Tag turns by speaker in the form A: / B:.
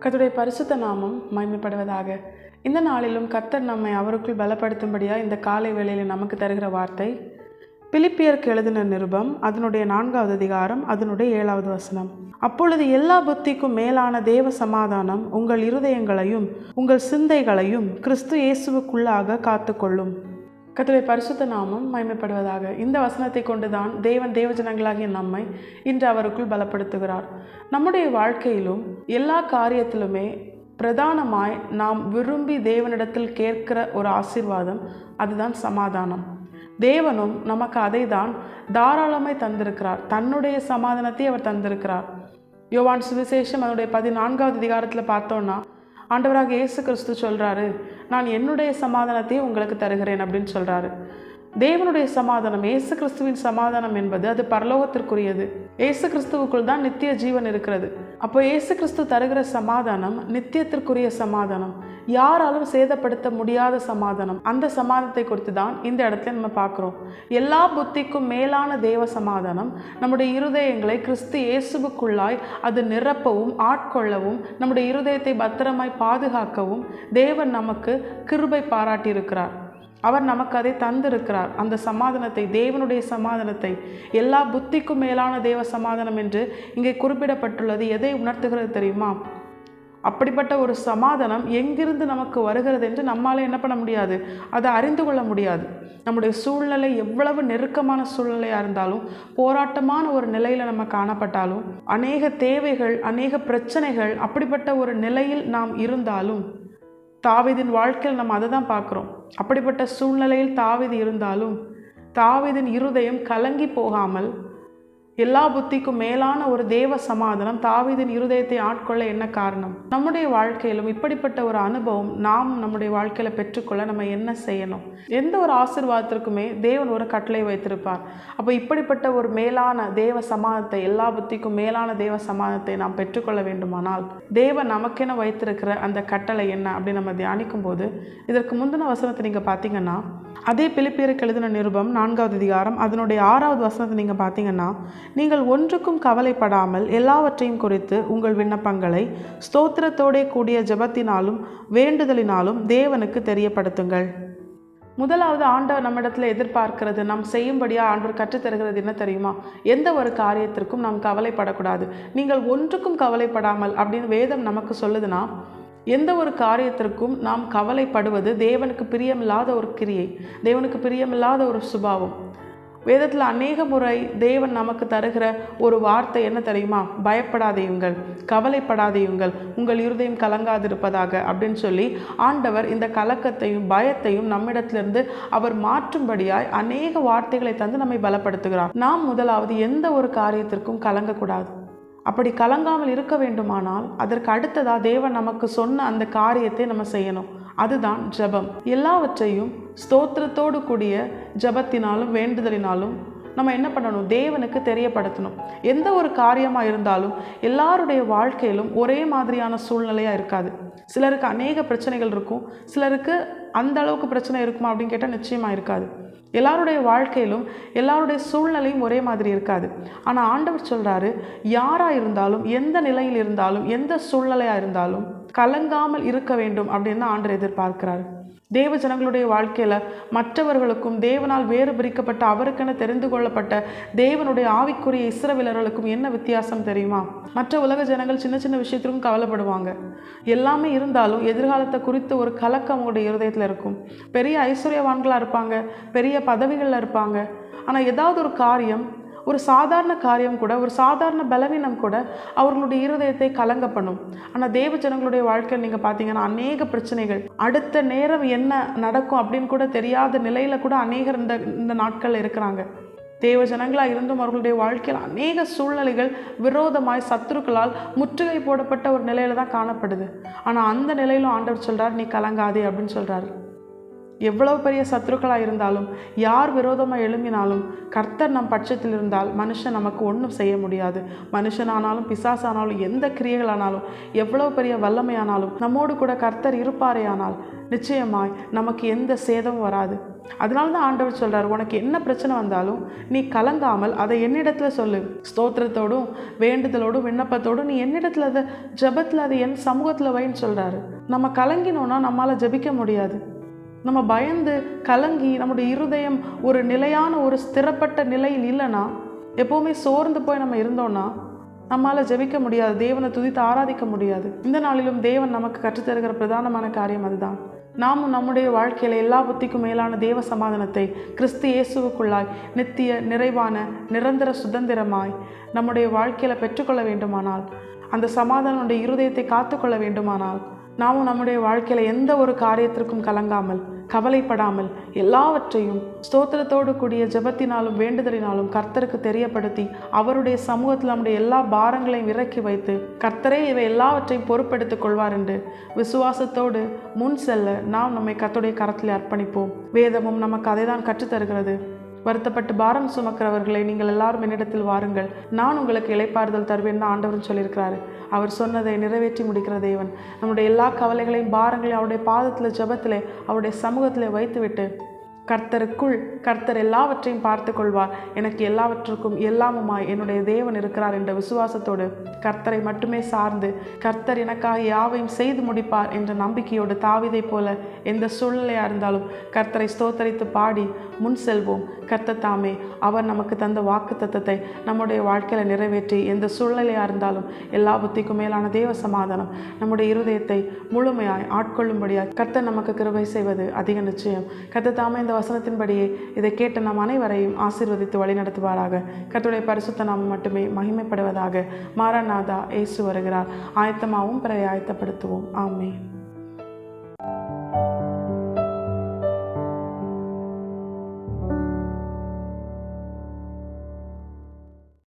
A: கர்த்தருடைய பரிசுத்த நாமம் மகிமைப்படுவதாக. இந்த நாளிலும் கர்த்தர் நம்மை அவருக்குள் பலப்படுத்தும்படியாக இந்த காலை வேளையில் நமக்கு தருகிற வார்த்தை பிலிப்பியருக்கு எழுதின நிருபம் அதனுடைய 4வது அதிகாரம் அதனுடைய 7வது வசனம். அப்பொழுது எல்லா புத்திக்கும் மேலான தேவ சமாதானம் உங்கள் இருதயங்களையும் உங்கள் சிந்தைகளையும் கிறிஸ்து இயேசுவுக்குள்ளாக காத்துக்கொள்ளும். கர்த்தருடைய பரிசுத்த நாமம் மகிமைப்படுவதாக. இந்த வசனத்தை கொண்டுதான் தேவன் தேவஜனங்களாகிய நம்மை இன்று அவருக்குள் பலப்படுத்துகிறார். நம்முடைய வாழ்க்கையிலும் எல்லா காரியத்திலுமே பிரதானமாய் நாம் விரும்பி தேவனிடத்தில் கேட்கிற ஒரு ஆசீர்வாதம் அதுதான் சமாதானம். தேவனும் நமக்கு அதை தான் தாராளமாய் தந்திருக்கிறார். தன்னுடைய சமாதானத்தை அவர் தந்திருக்கிறார். யோவான் சுவிசேஷம் அதனுடைய 14வது அதிகாரத்தில் பார்த்தோன்னா ஆண்டவராக இயேசு கிறிஸ்து சொல்கிறாரு, நான் என்னுடைய சமாதானத்தை உங்களுக்கு தருகிறேன் அப்படின்னு சொல்கிறாரு. தேவனுடைய சமாதானம், இயேசு கிறிஸ்துவின் சமாதானம் என்பது அது பரலோகத்திற்குரியது. இயேசு கிறிஸ்துவுக்குள் தான் நித்திய ஜீவன் இருக்கிறது. அப்போ இயேசு கிறிஸ்து தருகிற சமாதானம் நித்தியத்திற்குரிய சமாதானம், யாராலும் சேதப்படுத்த முடியாத சமாதானம். அந்த சமாதானத்தை குறித்து தான் இந்த இடத்துல நம்ம பார்க்குறோம். எல்லா புத்திக்கும் மேலான தேவ சமாதானம் நம்முடைய இருதயங்களை கிறிஸ்து இயேசுவுக்குள்ளாய் அது நிரப்பவும் ஆட்கொள்ளவும் நம்முடைய இருதயத்தை பத்திரமாய் பாதுகாக்கவும் தேவன் நமக்கு கிருபை பாராட்டியிருக்கிறார். அவர் நமக்கு அதை தந்திருக்கிறார். அந்த சமாதானத்தை, தேவனுடைய சமாதானத்தை, எல்லா புத்திக்கும் மேலான தேவ சமாதானம் என்று இங்கே குறிப்பிடப்பட்டுள்ளது. எதை உணர்த்துகிறது தெரியுமா? அப்படிப்பட்ட ஒரு சமாதானம் எங்கிருந்து நமக்கு வருகிறது என்று நம்மால் என்ன பண்ண முடியாது, அதை அறிந்து கொள்ள முடியாது. நம்முடைய சூழ்நிலை எவ்வளவு நெருக்கமான சூழ்நிலையாக இருந்தாலும், போராட்டமான ஒரு நிலையில் நம்ம காணப்பட்டாலும், அநேக தேவைகள், அநேக பிரச்சனைகள், அப்படிப்பட்ட ஒரு நிலையில் நாம் இருந்தாலும், தாவீதின் வாழ்க்கையில் நம்ம அதை தான் பார்க்குறோம். அப்படிப்பட்ட சூழ்நிலையில் தாவீது இருந்தாலும் தாவீதின் இருதயம் கலங்கி போகாமல் எல்லா புத்திக்கும் மேலான ஒரு தேவ சமாதானம் தாவீதின் இருதயத்தை ஆட்கொள்ள என்ன காரணம்? நம்முடைய வாழ்க்கையிலும் இப்படிப்பட்ட ஒரு அனுபவம் நாம் நம்முடைய வாழ்க்கையில் பெற்றுக்கொள்ள நம்ம என்ன செய்யணும்? எந்த ஒரு ஆசீர்வாதத்திற்குமே தேவன் ஒரு கட்டளை வைத்திருப்பார். அப்போ இப்படிப்பட்ட ஒரு மேலான தேவ சமாதானத்தை, எல்லா புத்திக்கும் மேலான தேவ சமாதானத்தை நாம் பெற்றுக்கொள்ள வேண்டுமானால் தேவன் நமக்கென வைத்திருக்கிற அந்த கட்டளை என்ன அப்படின்னு நம்ம தியானிக்கும் போது, இதற்கு முந்தின வசனத்தை நீங்கள் பார்த்தீங்கன்னா, அதே பிலிப்பியருக்கு எழுதின நிருபம் 4வது அதிகாரம் அதனுடைய 6வது வசனத்தை நீங்கள் பார்த்தீங்கன்னா, நீங்கள் ஒன்றுக்கும் கவலைப்படாமல் எல்லாவற்றையும் குறித்து உங்கள் விண்ணப்பங்களை ஸ்தோத்திரத்தோடே கூடிய ஜெபத்தினாலும் வேண்டுதலினாலும் தேவனுக்கு தெரியப்படுத்துங்கள். முதலாவது ஆண்டவர் நம்மிடத்தில் எதிர்பார்க்கிறது, நாம் செய்யும்படியாக ஆண்டவர் கற்றுத்தருகிறது என்ன தெரியுமா? எந்த ஒரு காரியத்திற்கும் நாம் கவலைப்படக்கூடாது. நீங்கள் ஒன்றுக்கும் கவலைப்படாமல் அப்படின்னு வேதம் நமக்கு சொல்லுதுன்னா, எந்த ஒரு காரியத்திற்கும் நாம் கவலைப்படுவது தேவனுக்கு பிரியமில்லாத ஒரு கிரியை, தேவனுக்கு பிரியமில்லாத ஒரு சுபாவம். வேதத்தில் அநேக முறை தேவன் நமக்கு தருகிற ஒரு வார்த்தை என்ன தெரியுமா? பயப்படாதேயுங்கள், கவலைப்படாதேயுங்கள், உங்கள் இருதயம் கலங்காதிருப்பதாக அப்படின்னு சொல்லி ஆண்டவர் இந்த கலக்கத்தையும் பயத்தையும் நம்மிடத்திலிருந்து அவர் மாற்றும்படியாய் அநேக வார்த்தைகளை தந்து நம்மை பலப்படுத்துகிறார். நாம் முதலாவது எந்த ஒரு காரியத்திற்கும் கலங்கக்கூடாது. அப்படி கலங்காமல் இருக்க வேண்டுமானால் அதற்கு அடுத்ததாக தேவன் நமக்கு சொன்ன அந்த காரியத்தை நம்ம செய்யணும். அதுதான் ஜெபம். எல்லாவற்றையும் ஸ்தோத்திரத்தோடு கூடிய ஜெபத்தினாலும் வேண்டுதலினாலும் நம்ம என்ன பண்ணணும்? தேவனுக்கு தெரியப்படுத்தணும். எந்த ஒரு காரியமாக இருந்தாலும் எல்லாருடைய வாழ்க்கையிலும் ஒரே மாதிரியான சூழ்நிலையாக இருக்காது. சிலருக்கு அநேக பிரச்சனைகள் இருக்கும், சிலருக்கு அந்த அளவுக்கு பிரச்சனை இருக்குமா அப்படின்னு கேட்டால் நிச்சயமாக இருக்காது. எல்லாருடைய வாழ்க்கையிலும் எல்லாருடைய சூழ்நிலையும் ஒரே மாதிரி இருக்காது. ஆனால் ஆண்டவர் சொல்கிறாரு, யாராக இருந்தாலும், எந்த நிலையில் இருந்தாலும், எந்த சூழ்நிலையாக இருந்தாலும் கலங்காமல் இருக்க வேண்டும் அப்படின்னு ஆண்டவர் எதிர்பார்க்கிறார். தேவ ஜனங்களுடைய வாழ்க்கையில் மற்றவர்களுக்கும் தேவனால் வேறு பிரிக்கப்பட்ட அவருக்கென தெரிந்து கொள்ளப்பட்ட தேவனுடைய ஆவிக்குரிய இஸ்ரவேலர்களுக்கும் என்ன வித்தியாசம் தெரியுமா? மற்ற உலக ஜனங்கள் சின்ன சின்ன விஷயத்திற்கும் கவலைப்படுவாங்க. எல்லாமே இருந்தாலும் எதிர்காலத்தை குறித்து ஒரு கலக்கம் அவங்களுடைய இருதயத்தில் இருக்கும். பெரிய ஐஸ்வர்யவான்களாக இருப்பாங்க, பெரிய பதவிகளில் இருப்பாங்க. ஆனால் ஏதாவது ஒரு காரியம், ஒரு சாதாரண காரியம் கூட, ஒரு சாதாரண பலவீனம் கூட அவர்களுடைய இருதயத்தை கலங்க பண்ணும். ஆனால் தேவ ஜனங்களுடைய வாழ்க்கையில் நீங்கள் பார்த்தீங்கன்னா அநேக பிரச்சனைகள், அடுத்த நேரம் என்ன நடக்கும் அப்படின்னு கூட தெரியாத நிலையில் கூட அநேகர் இந்த நாட்களில் இருக்கிறாங்க. தேவ ஜனங்களாக இருந்தும் அவர்களுடைய வாழ்க்கையில் அநேக சூழ்நிலைகள் விரோதமாய் சத்துருக்களால் முற்றுகை போடப்பட்ட ஒரு நிலையில தான் காணப்படுது. ஆனால் அந்த நிலையிலும் ஆண்டவர் சொல்கிறார், நீ கலங்காதே அப்படின்னு சொல்கிறாரு. எவ்வளவு பெரிய சத்துருக்களாக இருந்தாலும், யார் விரோதமாக எழும்பினாலும், கர்த்தர் நம் பட்சத்தில் இருந்தால் மனுஷன் நமக்கு ஒன்றும் செய்ய முடியாது. மனுஷனானாலும் பிசாசானாலும் எந்த கிரியைகளானாலும் எவ்வளவு பெரிய வல்லமையானாலும் நம்மோடு கூட கர்த்தர் இருப்பாரே ஆனால் நிச்சயமாய் நமக்கு எந்த சேதமும் வராது. அதனால தான் ஆண்டவர் சொல்கிறார், உனக்கு என்ன பிரச்சனை வந்தாலும் நீ கலங்காமல் அதை என்னிடத்துல சொல்லு. ஸ்தோத்திரத்தோடும் வேண்டுதலோடும் விண்ணப்பத்தோடும் நீ என்னிடத்துல அதை ஜெபத்தில் அதை என் சமூகத்தில் வைன்னு சொல்கிறாரு. நம்ம கலங்கினோன்னா நம்மளால் ஜெபிக்க முடியாது. நம்ம பயந்து கலங்கி நம்முடைய இருதயம் ஒரு நிலையான ஒரு ஸ்திரப்பட்ட நிலையில் இல்லைன்னா, எப்போவுமே சோர்ந்து போய் நம்ம இருந்தோன்னா நம்மளால் ஜெபிக்க முடியாது, தேவனை துதித்து ஆராதிக்க முடியாது. இந்த நாளிலும் தேவன் நமக்கு கற்றுத்தருகிற பிரதானமான காரியம் அதுதான். நாமும் நம்முடைய வாழ்க்கையில் எல்லா புத்திக்கும் மேலான தேவ சமாதானத்தை கிறிஸ்து இயேசுவுக்குள்ளாய் நித்திய நிறைவான நிரந்தர சுதந்திரமாய் நம்முடைய வாழ்க்கையில் பெற்றுக்கொள்ள வேண்டுமானால், அந்த சமாதானனுடைய இருதயத்தை காத்துக்கொள்ள வேண்டுமானால், நாமும் நம்முடைய வாழ்க்கையில் எந்த ஒரு காரியத்திற்கும் கலங்காமல் கவலைப்படாமல் எல்லாவற்றையும் ஸ்தோத்திரத்தோடு கூடிய ஜெபத்தினாலும் வேண்டுதலினாலும் கர்த்தருக்கு தெரியப்படுத்தி அவருடைய சமூகத்தில் நம்முடைய எல்லா பாரங்களையும் இறக்கி வைத்து கர்த்தரே இவை எல்லாவற்றையும் பொறுப்பெடுத்துக் கொள்வார் என்று விசுவாசத்தோடு முன் செல்ல நாம் நம்மை கர்த்தருடைய கரத்தில் அர்ப்பணிப்போம். வேதமும் நமக்கு அதை தான் கற்றுத்தருகிறது. வருத்தப்பட்டு பாரம் சுமக்கிறவர்களை நீங்கள் எல்லாரும் என்னிடத்தில் வாருங்கள், நான் உங்களுக்கு இளைப்பாறுதல் தருவேன் ஆண்டவரும் சொல்லியிருக்கிறாரு. அவர் சொன்னதை நிறைவேற்றி முடிக்கிற தேவன். நம்முடைய எல்லா கவலைகளையும் பாரங்களையும் அவருடைய பாதத்தில் ஜெபத்திலே அவருடைய சமூகத்தில் வைத்துவிட்டு கர்த்தருக்குள் கர்த்தர் எல்லாவற்றையும் பார்த்து கொள்வார், எனக்கு எல்லாவற்றுக்கும் எல்லாமுமாய் என்னுடைய தேவன் இருக்கிறார் என்ற விசுவாசத்தோடு கர்த்தரை மட்டுமே சார்ந்து கர்த்தர் எனக்காக யாவையும் செய்து முடிப்பார் என்ற நம்பிக்கையோடு தாவீதை போல எந்த சூழ்நிலையாக இருந்தாலும் கர்த்தரை ஸ்தோத்தரித்து பாடி முன் செல்வோம். கர்த்தர் தாமே அவர் நமக்கு தந்த வாக்கு தத்தத்தை நம்முடைய வாழ்க்கையில் நிறைவேற்றி எந்த சூழ்நிலையாக இருந்தாலும் எல்லா புத்திக்கும் மேலான தேவ சமாதானம் நம்முடைய இருதயத்தை முழுமையாய் ஆட்கொள்ளும்படியாக கர்த்தர் நமக்கு கிருபை செய்வது அதிக நிச்சயம். கர்த்தர் தாமே இந்த வசனத்தின்படியே இதை கேட்ட நம் அனைவரையும் ஆசீர்வதித்து வழிநடத்துவாராக. கர்த்தருடைய பரிசுத்த நாமம் மட்டுமே மகிமைப்படுவதாக. மாரநாதா, இயேசு வருகிறார். ஆயத்தமாகவும் பிறரை ஆயத்தப்படுத்துவோம். ஆமென்.